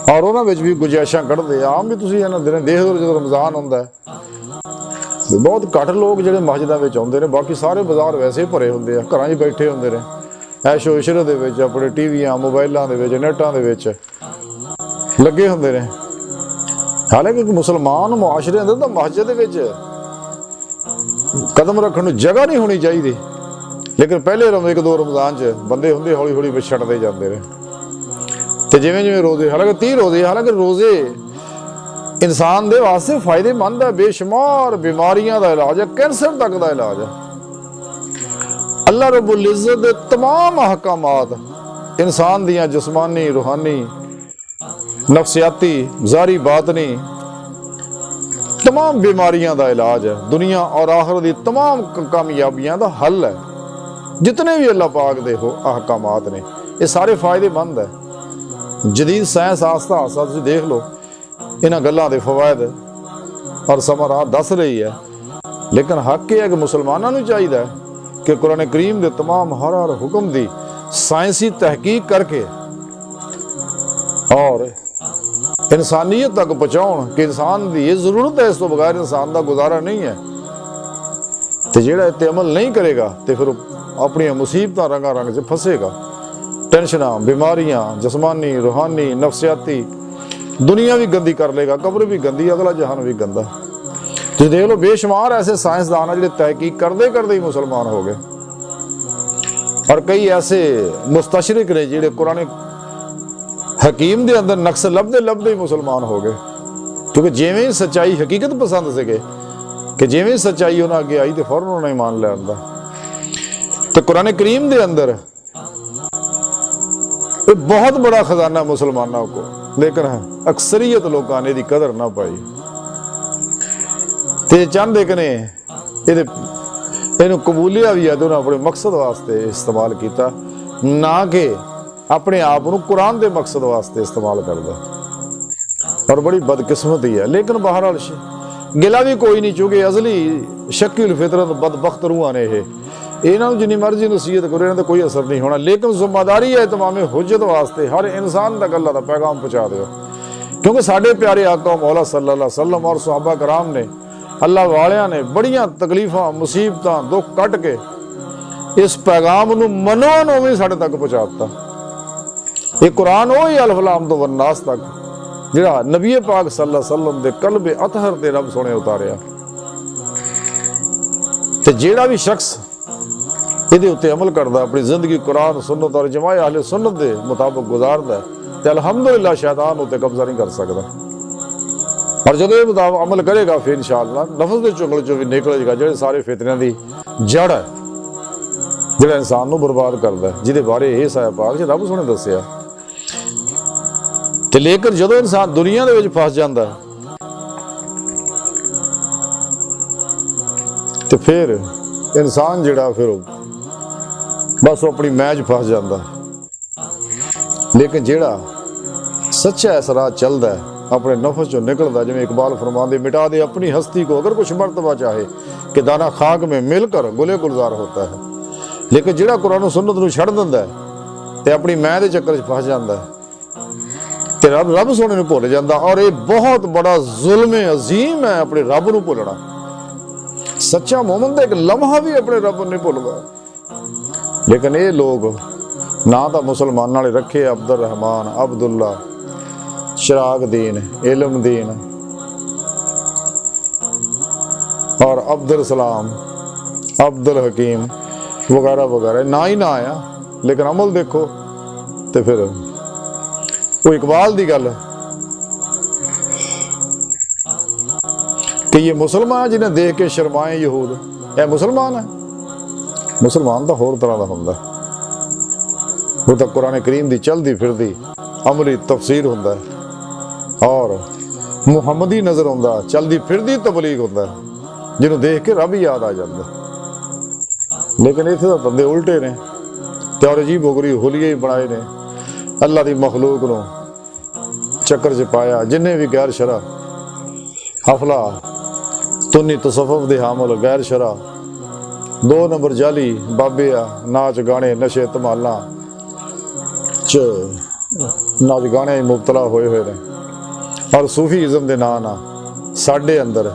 और उन्हां विच भी गुंजाइशां कढदे। आम भी तुसीं इन्हां दिनां देख लओ जदों रमज़ान हुंदा है बहुत घट लोग जिहड़े मस्जिदां विच आउंदे ने, बाकी सारे बाजार वैसे ही भरे हुंदे आ, घरां 'च बैठे हुंदे ने ऐशो इशरे दे विच, अपने टीवियां मोबाइलां दे विच, नेटां दे विच लगे हुंदे ने। हालांकि मुसलमान मुआशरे अंदर तां मस्जिद दे विच कदम रखण नूं जगह नहीं होनी चाहिए, लेकिन पहले एक दो रमज़ान च बंदे हुंदे हौली हौली विच छड्डदे जांदे ने। ते ਤੇ ਜਿਵੇਂ ਜਿਵੇਂ ਰੋਜ਼ੇ, ਹਾਲਾਂਕਿ 30 ਰੋਜ਼ੇ, ਹਾਲਾਂਕਿ ਰੋਜ਼ੇ ਇਨਸਾਨ ਦੇ ਵਾਸਤੇ ਫਾਇਦੇਮੰਦ ਹੈ, ਬੇਸ਼ੁਮਾਰ ਬਿਮਾਰੀਆਂ ਦਾ ਇਲਾਜ ਹੈ, ਕੈਂਸਰ ਤੱਕ ਦਾ ਇਲਾਜ ਹੈ। ਅੱਲਾਹ ਰੱਬੁਲ ਇੱਜ਼ਤ ਦੇ तमाम ਅਹਕਾਮਾਤ ਇਨਸਾਨ ਦੀਆਂ ਜਿਸਮਾਨੀ, ਰੂਹਾਨੀ, ਨਫਸਿਆਤੀ, ਜ਼ਾਹਰੀ, ਬਾਤਨੀ तमाम बीमारियां का इलाज है। दुनिया और आखिरत की तमाम कामयाबियां का हल है। जितने भी अल्लाह पाक दे हो अहकामात ने, ये सारे फायदेमंद है। जदीद साइंस आस्ता आस्ता तुसीं देख लो इन्हां गल्लां दे फवायद और समरात दस रही है। लेकिन हक यह है कि मुसलमानों नूं चाहिए कि कुरान करीम के तमाम हर हर हुक्म की साइंसी तहकीक करके और इंसानियत तक पहुँचाउण कि इंसान की ये जरूरत है, इस तो बगैर इंसान का गुजारा नहीं है। तो जिहड़ा इस ते अमल नहीं करेगा तो फिर अपनी मुसीबत रंगा रंग च फसेगा। टेंशनां, बीमारियां, जिस्मानी, रूहानी, नफसियाती, दुनिया भी गंदी कर लेगा, कब्र भी गंदी, अगला जहान भी गंदा। तो देख लो बेशुमार ऐसे साइंसदान है जिहड़े तहकीक करते करते ही मुसलमान हो गए, और कई ऐसे मुस्तशरिक ने जिहड़े कुरान हकीम के अंदर नक्स लभदे लभदे ही मुसलमान हो गए। क्योंकि जिवें सच्चाई हकीकत पसंद सके कि जिवें सच्चाई उन्हें अगे आई तो फौरन उन्हें मान लिया। तो कुरान करीम के अंदर एक बहुत बड़ा खजाना मुसलमानों को, लेकिन अक्सरियत लोगों ने इसकी कदर ना पाई। तो चाहते कि ने इन्हू कबूलिया भी है तो उन्हें अपने मकसद वास्ते इस्तेमाल किया, ना कि अपने आप को कुरान के मकसद वास्ते इस्तेमाल करता, और बड़ी बदकिस्मती है। लेकिन बहरहाल गिला भी कोई नहीं, चूंकि अजली शकील फितरत बदबख्त रूहां ने इन्होंने जिन्नी मर्जी नसीहत करो इन्होंने कोई असर नहीं होना। लेकिन जिम्मेदारी है तमाम हुज्जत वास्ते हर इंसान तक अल्लाह का पैगाम पहुँचा दो, क्योंकि साढ़े प्यारे आका मौला सल्लल्लाहु अलैहि वसल्लम और सहाबा कराम ने, अल्लाह वालियां ने बड़ियां तकलीफां, मुसीबतां, दुख कट के इस पैगाम नूं मनो नूं भी साढ़े तक पहुँचा। ये कुरान वो ही अल्फ लाम तो वन्नास तक जिहड़ा नबी पाक सल्लल्लाहु अलैहि वसल्लम दे कल्बे अतहर ते रब सोने उतारिया। ते जिहड़ा भी शख्स इहदे उत्ते अमल करदा, अपनी जिंदगी कुरान सुन्नत और जमाए अहले सुन्नत दे मुताबिक गुजारदा ते अल्हम्दुलिल्लाह शैतान उत्ते कब्जा नहीं कर सकदा। और जदों ये मुताबिक अमल करेगा फिर इंशाअल्लाह नफ्स दे चुंगल चों भी निकल जाएगा, जिहड़े सारे फितनियां दी जड़ है, जिहड़ा इंसान नूं बर्बाद करदा है, जिहदे बारे ये साया पाक च रब सोने दस्सिया। ते लेकिन जदों इंसान दुनिया दे विच फस जांदा ते फिर इंसान जिहड़ा फिर बस अपनी मैच फस जांदा। लेकिन जिहड़ा सच्चा इस राह चलदा है, अपने नफ्स चों निकलदा, जिवें इकबाल फरमांदे, मिटा दे अपनी हस्ती को अगर कुछ मर्तबा चाहे कि दाना खाक में मिलकर गुले गुलजार होता है। लेकिन जिहड़ा कुरान सुन्नत नूं छड्ड दिंदा है ते अपनी मैं दे चक्कर च फस जांदा है ते रब सोने नूं भुल जांदा। और ये बहुत बड़ा जुल्म अजीम है अपने रब नूं भुलना। सच्चा मोमिन दा एक लम्हा भी अपने रब नहीं भुलदा। लेकिन ये लोग ना तो मुसलमानों ने रखे अब्दुल रहमान, अब्दुल्ला, चिराग दीन, इल्म दीन और अब्दुल सलाम, अब्दुल हकीम वगैरह वगैरह ना ही ना आया। लेकिन अमल देखो तो फिर वो इकबाल की गल कि ये मुसलमान जिन्हें देख के शर्माए यहूद, यह मुसलमान है। मुसलमान तो होर तरह का होंदा, वो तो कुरान करीम की चलती फिरती अमली तफसीर होंदा है और मुहम्मदी नजर आउंदा चलती फिरती तबलीग होंदा है, जिन्हों देख के रब याद आ जाता। लेकिन इत्थे तो बंदे उल्टे ने ते और अजीब बोगरी हुलिये ही बनाए ने, अल्लाह की मखलूक नूं चक्कर च पाया। जिन्हें भी गैर शरा हफला तुन्नी तसव्वुफ दे हामल गैर शरा 2 नंबर जाली बाबे आ, नाच गाने नशे धमाला च नाच गाने मुबतला होए हुए ने। और सूफीइज्म के नाम ना साडे अंदर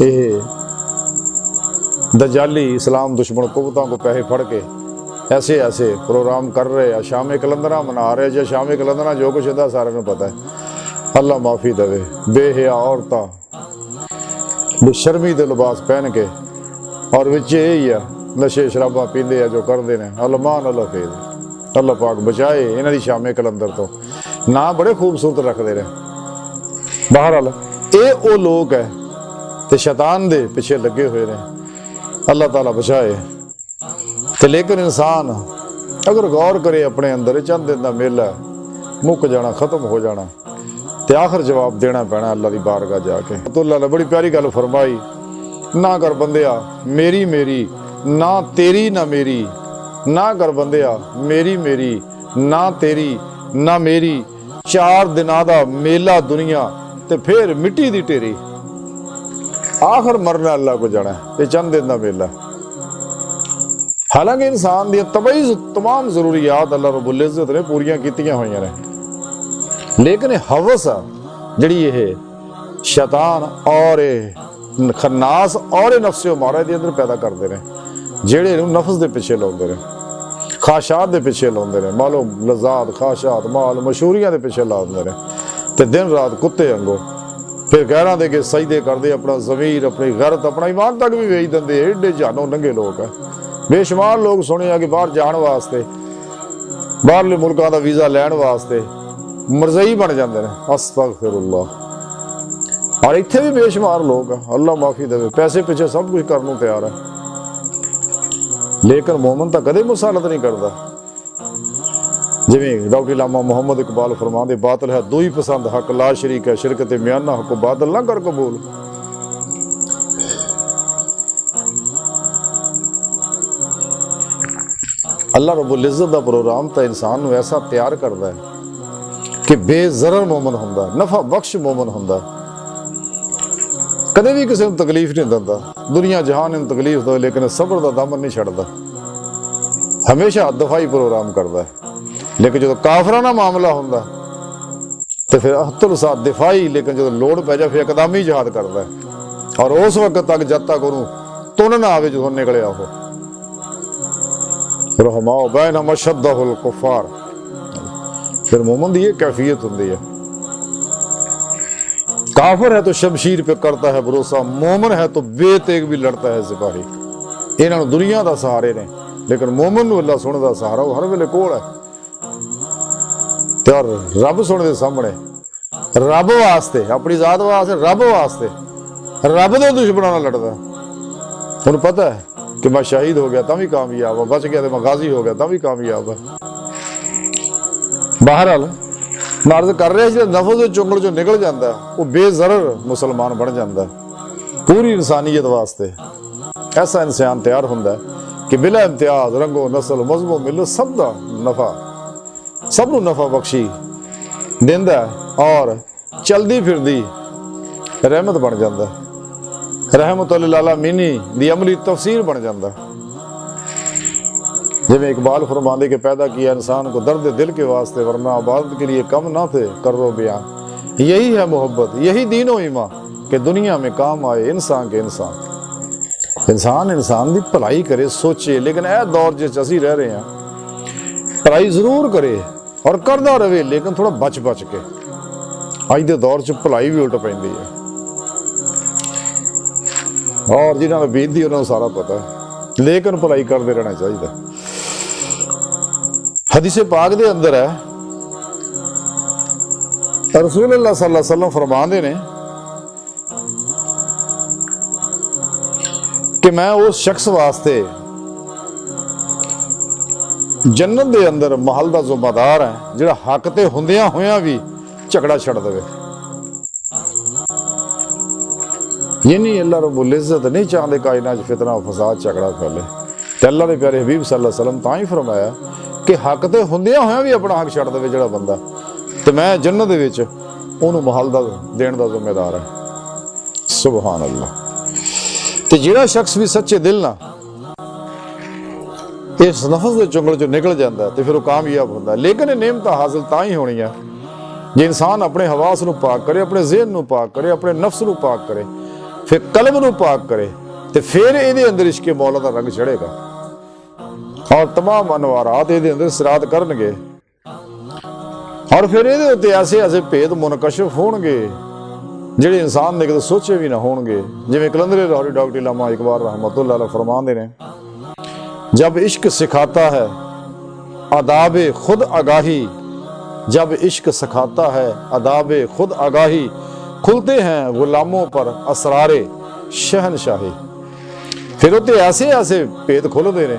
ये दजाली इस्लाम दुश्मन कुवतां को पैसे फड़ के ऐसे ऐसे प्रोग्राम कर रहे हैं, शामे कलंदरा मना रहे हैं। शामे कलंदरा जो कुछ इदा सारे में पता है। अल्लाह माफ़ी देवे, बेहया औरतां बेशर्मी दे लिबास पहन के और विच यही है नशे शराबा पींदे आ जो करते हैं। अलमान अल्लाह फेद अल्लाह पाक बचाए इन्हां दी शामे कलंदर तो। ना बड़े खूबसूरत रखते रहे। बहरहाल ये वो लोग है ते शैतान दे पिछे लगे हुए ने, अल्लाह ताला बचाए। ते लेकिन इंसान अगर गौर करे अपने अंदर, चंद दिन दा मेला मुक जाना, खत्म हो जाना, ते आखिर जवाब देना पैना अल्लाह की बारगाह जाके। तो अल्लाह ने बड़ी प्यारी गल फरमाई, ना कर बंदिया मेरी मेरी, ना तेरी ना मेरी, ना कर बंदिया मेरी मेरी, ना तेरी ना मेरी, 4 दिनां दा मेला दुनिया ते फिर मिट्टी दी ढेरी। आखिर मरना अल्लाह को जाना, ये चंद दिन दा मेला। हालांकि इंसान दी तमाम जरूरियात अल्लाह रब्बुल इज्जत ने पूरियां कीतियां होईयां ने, लेकिन हवस आ जिहड़ी ये शैतान और खन्नास और नफ्से मारा दे अंदर पैदा करते हैं, जेड़े नफ्स दे पिछे लाउंदे ने, खाशात दे पिछे लाउंदे ने, मालो लज़ात खाशात माल मशहूरियां दे पिछे लाउंदे ने, ते दिन रात कुत्ते अंगो फिर गैरां दे के सजदे करदे, अपना ज़मीर अपनी गैरत अपना ईमान तक भी वेच दिंदे। एडे जानों नंगे लोग है, बेशुमार लोग सुने आ कि बाहर जाण वास्ते, बाहरले मुल्कां दा वीज़ा लैण वास्ते मरज़ई बन जाते हैं। अस्तगफिरुल्लाह। और इत्थे भी बेशुमार लोग है, अल्लाह माफ़ी देवे, पैसे पिछे सब कुछ करने को तैयार है, लेकिन मोमन तो कदे मुसालत नहीं करता। जिवें डॉक्टर इलामा मुहम्मद इकबाल फरमांदे, बातिल है दो ही पसंद, हक ला शरीक है, शिरक ते म्याना हक बादल ना कर कबूल। अल्लाह रब्बुल इज्जत दा प्रोग्राम तो इंसान नूं ऐसा तैयार करता है कि बेज़रर मोमन हुंदा, नफा बख्श मोमन हुंदा, कदे भी किसी को तकलीफ नहीं दिंदा। दुनिया जहान इन तकलीफ दो, लेकिन सबर का दामन नहीं छड्डदा, हमेशा दफाई प्रोग्राम करता है। लेकिन जो काफराना मामला हुंदा तो फिर अहतुल साथ दिफाई, लेकिन जो लोड़ पै जाए फिर इकदामी जिहाद करता है। और उस वक्त तक जब तक उन्होंने तुन ना आवे जो निकलिया हो, रहमाओ बैन मशद्दहुल कुफार। फिर मोमन दी ये कैफियत हुंदी है। काफिर है तो शमशीर पे करता है भरोसा, मोमन है तो बेतेग भी लड़ता है सिपाही। इन्होंने दुनिया का सहारे ने, लेकिन मोमन नूं अल्लाह सुने दा सहारा वो हर वेले कोल है। ते और रब सुने दे सामने, रब वास्ते, अपनी जात वास्ते, रब वास्ते, रब दे दुश्मनां नाल लड़दा। उन्हें पता है कि मैं शहीद हो गया तो भी कामयाब है, बच गया तो मैं गाजी हो गया तो भी कामयाब है। बहरहाल नार्ज कर रहे जो नफस के चुंगल चो निकल जाता है, वो बेजरर मुसलमान बन जाता है। पूरी इंसानियत वास्ते ऐसा इंसान तैयार होंदा है कि बिला इम्तियाज रंगो नस्ल मजहबो मिलो सब दा नफा, सब नूं नफा बख्शी दिंदा और चलदी फिरदी रहमत बन जाता है। रहमतुल लिल आलमीनी दी अमली तफसीर बन जाता है। जिवें इकबाल फरमांदे के पैदा किया इंसान को दर्द दिल के वास्ते, वरना आबादत के लिए कम ना थे करो बयान। यही है मोहब्बत, यही दीनो ईमान कि दुनिया में काम आए इंसान के इंसान। इंसान इंसान की भलाई करे, सोचे, लेकिन यह दौर जिस असीं रह रहे हैं, भलाई जरूर करे और करता रहे, लेकिन थोड़ा बच बच के। अज के दौर च भलाई भी उल्ट पैंदी है, और जिन्होंने बीतती उन्होंने सारा पता है, लेकिन भलाई करते रहना चाहिए। हदीस पाक दे अंदर है, रसूल अल्लाह सल्लल्लाहु अलैहि वसल्लम फरमाते ने कि मैं उस शख्स वास्ते जन्नत दे अंदर महल का जिम्मेदार है जिहड़ा हक ते हुंदियां होयां भी झगड़ा छड़ देवे। ये नहीं, अल्लाह रब्बुल इज्जत नहीं चाहते कायनात फितना फसाद झगड़ा फैले। ते अल्लाह दे प्यारे हबीब सल्लल्लाहु अलैहि वसल्लम तां ही फरमाया कि हक ते हुंदियां होयां भी अपना हक छड़ देवे जिहड़ा बंदा, ते मैं जन्नत दे विच ओनू महल दा देण दा जिम्मेदार है। सुभान अल्लाह। ते जिहड़ा शख्स भी सच्चे दिल ना इस नफस के चुंगल चो निकल जाता है तो फिर वो कामयाब होता है। लेकिन ये नेमत हासिल तां ही होनी है जे इंसान अपने हवास नूं पाक करे, अपने ज़हन नूं पाक करे, अपने नफ्स नूं पाक करे, फिर कल्ब नूं पाक करे, तो फिर ये अंदर इश्क मौला का रंग चढ़ेगा और तमाम अनवारात ये अंदर सिरात करनगे, और फिर ये उत्ते ऐसे ऐसे भेद मुनकशिफ होणगे जिहड़े इंसान ने कदे सोचे भी ना होणगे। जिवें कलंदरे लाहौरी डॉक्टर इलामा इकबाल रहमतुल्लाह अलैह फरमांदे ने, जब इश्क सिखाता है अदाब खुद आगाही, जब इश्क सिखाता है अदाब खुद आगाही, खुलते हैं गुलामों पर असरारे शहनशाही। फिर उत्ते ऐसे ऐसे भेद खुलते ने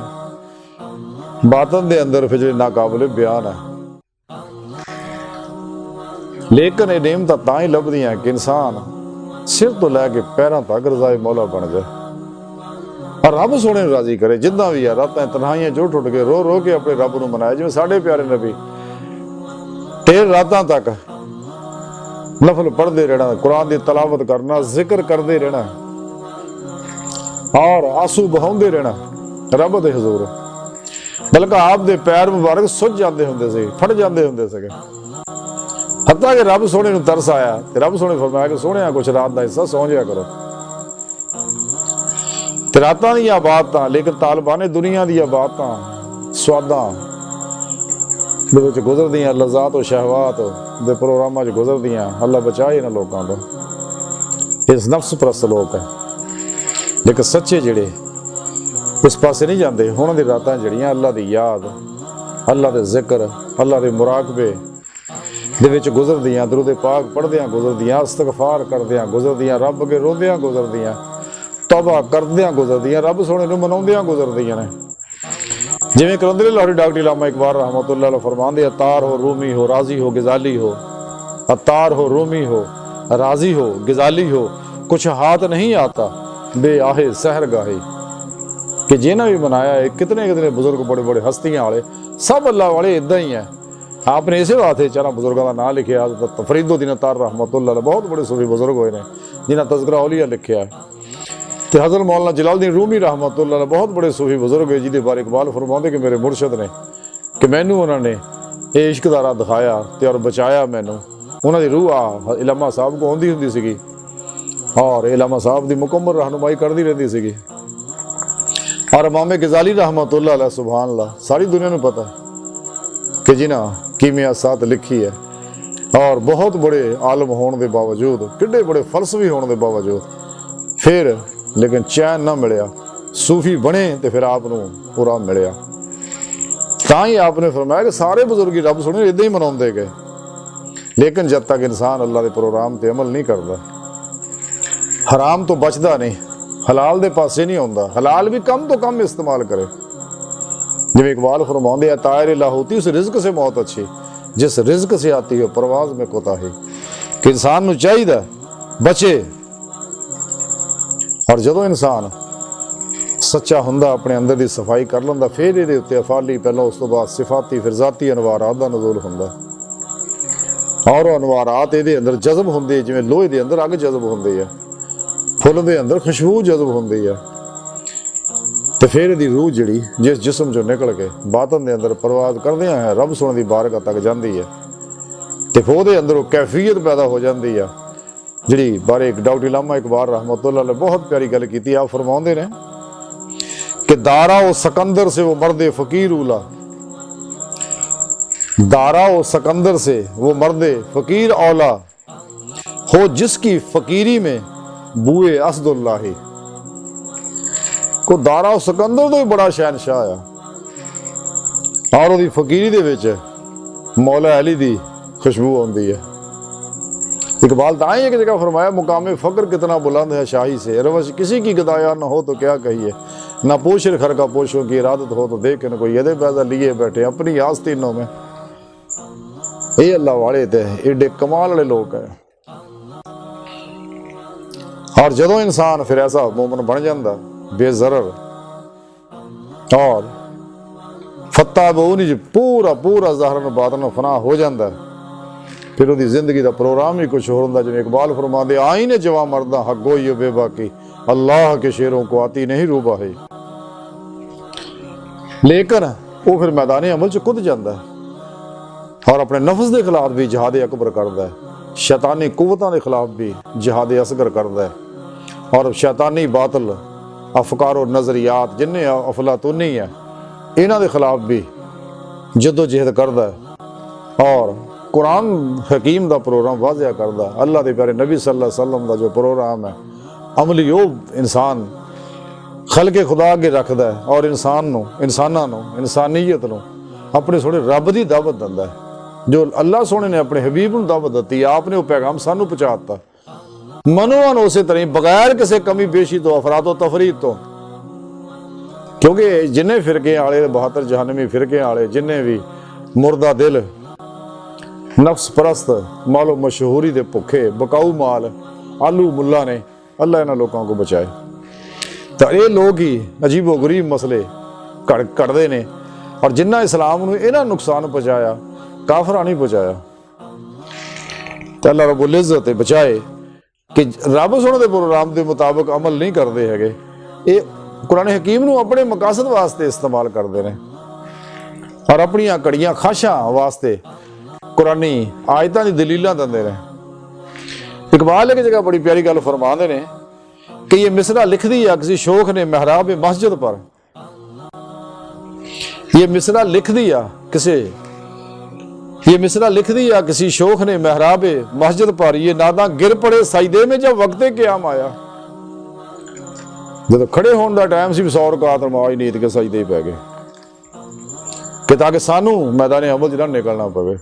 बातन दे अंदर, फिर जो नाकाबिले बयान है। लेकिन ये नेमत तां ही लभदियां कि इंसान सिर तो लैके पैरों तक रज़ाए मौला बन जाए और रब सोने राजी करे। जिदा भी है रात तन्हाइयां जो टुट के रो रो के अपने रब नूं मनाया, जिवें साडे प्यारे नबी ढेर रातां तक नफल पढ़ते रहना, कुरान की तलावत करना, जिक्र करते रहना और आंसू बहाउंदे रहना रब दे हजूर। बल्कि आप दे पैर मुबारक सुज जाते हुंदे सी, फट जाते हुंदे सी। हत्ता कि रब सोने नूं तरस आया ते रब सोने फरमाया कि सोहणिया कुछ रात दा हिस्सा सौ जाया करो। ते रातां दीयां बातां, लेकिन तालिबाने दुनिया दीयां बातां स्वादां दे विच गुजरदियां, लज़ात और शहवात दे प्रोग्रामां च गुजरदियां। अल्लाह बचाए इन्हां लोकां तो, इस नफ्स परस्त लोक है। लेकिन सच्चे जिहड़े इस पासे नहीं जाते, उन्हां दी रातां जिहड़ियां अल्लाह दी याद, अल्लाह दे जिक्र, अल्लाह दे मुराकबे दे विच गुजरदियां, दरूद पाक पढ़दियां गुजरदियां, इस्तगफार करदियां गुजरदियां, रब अगे रोंदियां गुजरदियां, तौबा करदियां गुजरदियां, रब सोहणे नूं मनाउंदियां गुजरदियां ने। जिवें कलंदरी लाहौरी डॉक्टर इलामा इकबाल रहमतुल्लाह अलैह फरमांदे, अतार हो, रूमी हो, राजी हो, गिजाली हो। अतार हो, रूमी हो, राजी हो, गिजाली हो, कुछ हाथ नहीं आता बे आहे सहर गाहे। कि जिन्हें भी बनाया है, कितने कितने बुजुर्ग बड़े बड़े हस्तियां वाले, सब अल्लाह वाले इदा ही है। आपने इसे वास्ते चार बुजुर्गों का नाम लिखा, फरीदुद्दीन अतार रहमतुल्लाह बहुत बड़े सूफी बुजुर्ग हुए हैं जिन्हें तज़किरा औलिया लिखा है। तो हज़रत मौलाना जलालुद्दीन रूमी रहमतुल्लाह बहुत बड़े सूफी बुजुर्ग है, जिहदे बारे इकबाल फरमाते कि मेरे मुर्शद ने कि मैनू उन्होंने ये इश्क दा राह दिखाया ते और बचाया मैनू। उन्होंने रूह आ इलामा साहब को आउंदी हुंदी सीगी और इलामा साहब की मुकम्मल रहनुमाई करती रहती सीगी। और इमाम ग़ज़ाली रहमतुल्लाह अलैह सुभान अल्लाह, सारी दुनिया को पता कि जिन्हें कीमिया साथ लिखी है और बहुत बड़े आलम होने के बावजूद, किड्डे बड़े फलसफी होने के बावजूद फिर लेकिन चैन ना मिलिया, सूफी बने तो फिर आपनों पूरा मिलिया। तां ही आपने फरमाया कि सारे बुजुर्ग रब सुने इदां ही मनाउंदे गए। लेकिन जब तक इंसान अल्लाह के प्रोग्राम पर अमल नहीं करता, हराम तो बचता नहीं, हलाल दे पासे नहीं आउंदा, हलाल भी कम तो कम इस्तेमाल करे। जिवें इकबाल फरमाते हैं, तायर ला होती उस रिज्क से मौत अच्छी, जिस रिज्क से आती हो परवाज में कोताही। कि इंसान नूं चाहिए बचे। और जदों इंसान सच्चा हुंदा, अपने अंदर की सफाई कर लैंदा, फिर इहदे उत्ते अफाली पहलों, उस तो बाद सिफाती, फिर जाती अनवारात दा नज़ूल हुंदा। और अनवारात इहदे अंदर जज़ब हुंदे, जिवें लोहे दे अंदर अग जज़ब हुंदी है, फुल दे अंदर खुशबू जज़ब हुंदी है। तो फिर इहदी रूह जिहड़ी जिस जिस्म चों निकल के बातन दे अंदर परवाज करदियां है रब सुणन दी बारगाह तक जांदी है। तो फिर उहदे अंदर कैफियत पैदा हो जाती है, जिहड़ी बारे डॉक्टर इलामा इकबाल रहमतुल्लाह अलैह बहुत प्यारी गल कीती। आप फरमाउंदे ने कि दारा ओ सकंदर से वो मर्दे फकीर उला, दारा ओ सकंदर से वो मर्दे फकीर औला, हो जिसकी फकीरी में बूए असदुल्लाही। को दारा ओ सकंदर तो ही बड़ा शहनशाह आ और उसकी फकीरी दे विच मौला अली दी खुशबू आउंदी है। इकबाल ताई एक जगह फरमाया, मुकामे फक्र कितना बुलंद है शाही से, रवश किसी की गदाया न हो तो क्या कहिए, ना पोशर खर का पोशों की इरादत हो तो देख न कोई यदे पैदा लिए बैठे अपनी आस्तीनों में। ये अल्लाह वाले ते एडे कमाल वाले लोग है। और जदों इंसान फिर ऐसा मोमन बन जाता बेजरर और फत्ता बोनी पूरा पूरा ज़ाहरन बातन फना हो जाता है, फिर उसकी जिंदगी का प्रोग्राम ही कुछ होता। जिवें इकबाल फरमाते, आई ने जवा मरदा हक गोई बेबाकी, अल्लाह के शेरों को आती नहीं रूबा है। लेकिन वो फिर मैदान अमल च कुद जाता है और अपने नफ्स के खिलाफ भी जिहाद अकबर करता है, शैतानी कुव्वतां के खिलाफ भी जिहाद असगर करता है और शैतानी बातल अफकार और नज़रियात जिन्हें अफलातूनी है इन्हां दे खिलाफ भी जदोजहद करता है और कुरान हकीम का प्रोग्राम वाजिया करता। अल्लाह के प्यारे नबी सल्लल्लाहु अलैहि वसल्लम का जो प्रोग्राम है अमली वो इंसान खल के खुदा अगे रखता है और इंसानियत अपने सोने रब की दावत दिंदा है। जो अल्लाह सोने ने अपने हबीब नूं दावत दी, आपने वो पैगाम सानू पहुंचाता मनोवन उस तरह बगैर किसी कमी बेशी तो, अफरातो तफरीद तो। क्योंकि जिन्हें फिरके आले 72 जहानवी फिरके आले जिन्हें भी मुर्दा दिल नफ्स परस्त मालो मशहूरी दे भुखे बकाऊ माल आलू मुल्ला ने, अल्लाह इन्हां लोगों को बचाए। तो ये लोग ही अजीबो गरीब मसले घड़ते ने, और जिन्ना इस्लाम नूं इन्हां नुकसान पहुंचाया काफरा नहीं पहुंचाया। तो अल्लाह रब्बुल इज़्ज़त बचाए कि रब सोने दे प्रोग्राम के मुताबिक अमल नहीं करते है। ये कुरान हकीम नूं अपने मकासद वास्ते इस्तेमाल करते हैं और अपनी कड़ियां खाशां वास्ते कुरानी आयतां दी दलीलां दिंदे ने। इकबाल एक जगह बड़ी प्यारी गल फरमाते हैं कि ये मिसरा लिख दिया किसी शोख ने महराब मस्जिद पर। ये मिसरा लिख दिया किसी शोख ने महराब मस्जिद पर, ये नादा गिर पड़े सजदे में जब वक्ते क़याम आया। जब खड़े होने का टाइम सी 100 रकात नमाज नीत के सजदे पै गए कि ताकि सानू मैदान अमल च ना निकलना पवे,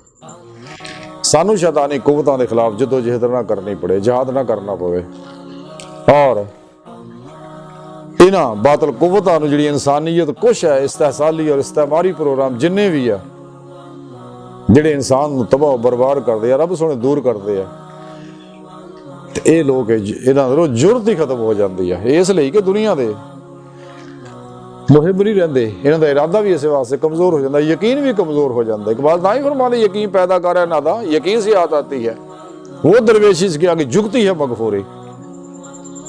सानू शैतानी कुवतां के खिलाफ जदोजहद ना करनी पड़े, जहाद ना करना पवे। और इन्हां बातल कुवतां नूं जिहड़ी इंसानियत कुछ है इस्तेहसाली और इस्तेमारी प्रोग्राम जिन्ने भी है जिहड़े इंसान तबाह बर्बाद करते हैं, रब सोने दूर करते हैं। तो ये लोग इन्हां जुरत ही खत्म हो जाती है, इसलिए कि दुनिया के मुहिब नहीं रहते, इन्हां दा इरादा भी इस वास्ते कमजोर हो जाता है, यकीन भी कमजोर हो जाता है। इकबाल ना ही फरमाते यकीन पैदा कर है नादा यकीन से आती है, वो दरवेशी इसके आगे जुगती है मगफूरी।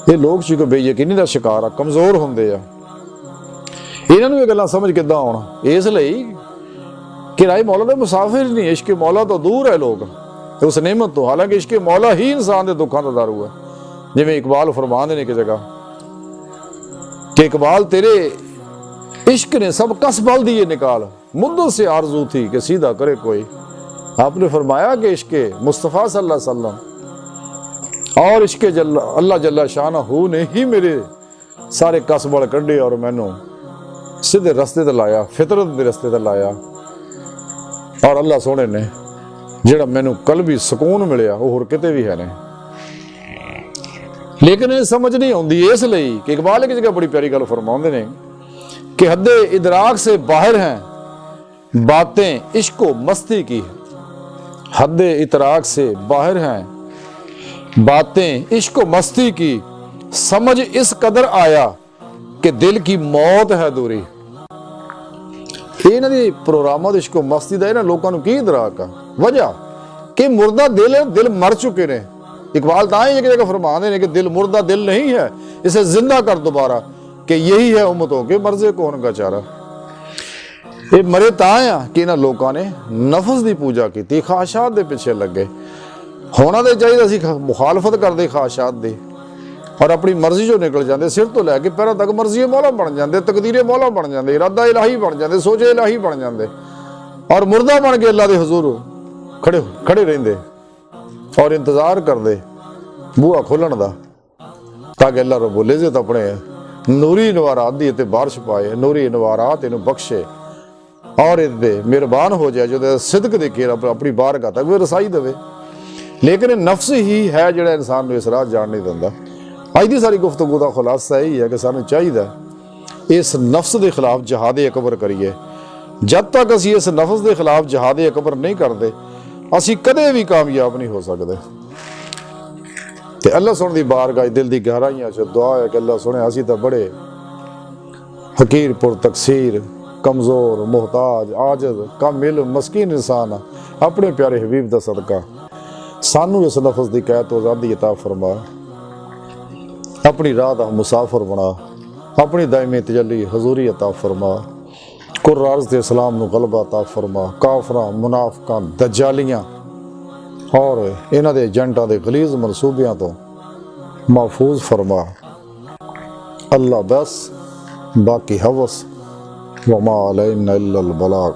ये लोग चूंकि बेयकीनी का शिकार आ, कमजोर होंगे आ, इन्हां नूं ये गल्लां समझ किद्दां आउण। इसलिए कि राय मौला दे मुसाफिर नहीं, इश्क मौला तो दूर है लोग उस नेमत तो। हालांकि इश्क मौला ही इंसान के दुखों का दारू है। जिवें इकबाल फरमाते ने कि जगह कि इकबाल तेरे इश्क ने सब कस बल दिए निकाल, मुद्दत से आरजू थी कि सीधा करे कोई। आपने फरमाया कि इश्क मुस्तफ़ा सल्लल्लाहु अलैहि वसल्लम और इश्क अल्लाह जल्ला शानहू ने ही मेरे सारे कस बल कढ़े और मैनू सीधे रस्ते ते लाया, फितरत के रस्ते ते लाया। और अल्लाह सोने ने जिहड़ा मैनू कल्बी सुकून मिलिया वो होर किते भी है नहीं। लेकिन ये समझ नहीं आती, इसलिए कि इकबाल एक जगह बड़ी प्यारी गल फरमाते हैं कि हद्दे इदराक से बाहर हैं बातें इश्को मस्ती की। हद्दे इदराक से बाहर हैं बातें इश्को मस्ती की, समझ इस कदर आया कि दिल की मौत है दूरी। इन्हां दी प्रोग्रामां दे इश्को मस्ती दा इन्हां लोकां नूं की इदराक आ, वजह कि मुर्दा दिल मर चुके ने। इकबाल तां ही एक जगह फरमाते हैं कि दिल मुर्दा दिल नहीं है, इसे जिंदा कर दोबारा, कि यही है उम्मतों के मर्ज़े कौन का चारा। ये मरे तां आ कि इन्हां लोकां ने नफ्स की पूजा की, ख्वाहिशात दे पिछे लगे। होना तो चाहिए असीं मुखालफत करते ख्वाहिशात दी और अपनी मर्जी जो निकल जाते, सिर तो लैके पैरों तक मर्जी मौला बन जाते, तकदीरे मौला बन जाते, इरादा इलाही बन जाते, सोचे इलाही बन जाते और मुर्दा बन के अल्लाह के हुजूर खड़े रहिंदे और इंतजार करते बूहा खोलण दा, ताकि अल्लाह रब्बुल इज़्ज़त अपने नूरी नवारात दी ते बारिश पाए, नूरी नवारात इन्हूं बख्शे और इहदे मेहरबान हो जाए, जो सिदक दे के अपनी बारगाह तक भी रसाई देवे। लेकिन नफ्स ही है जिहड़ा इंसान नूं इस राह जाण नहीं दिंदा। अज की सारी गुफ्तगू का खुलासा यही है कि सानू चाहिए इस नफ्स के खिलाफ जहाद अकबर करिए। जब तक असी इस नफ्स के खिलाफ जहाद अकबर नहीं करते, असी कदे भी कामयाब नहीं हो सकते। ते अल्लाह सुन दी बारगाह दिल की गहराइयां च दुआ है कि अल्लाह सुने। असी तो बड़े हकीर पुर तकसीर, कमजोर, मोहताज, आजिज, कामिल, मस्कीन इंसान अपने प्यारे हबीब का सदका सानू इस नफ्स की कैद तो आज़ादी अता फरमा, अपनी राह का मुसाफिर बना, अपनी दायमी तजल्ली हजूरी अता फरमा, कुर्राज के इस्लाम नूं गलबा अता फरमा, काफरां, मुनाफिकां, दज्जालियां और इन्हां दे एजेंटां दे गलीज़ मनसूबियां तो महफूज फरमा। अल्लाह बस, बाकी हवस, वमा अलैना इल्लल बलाग।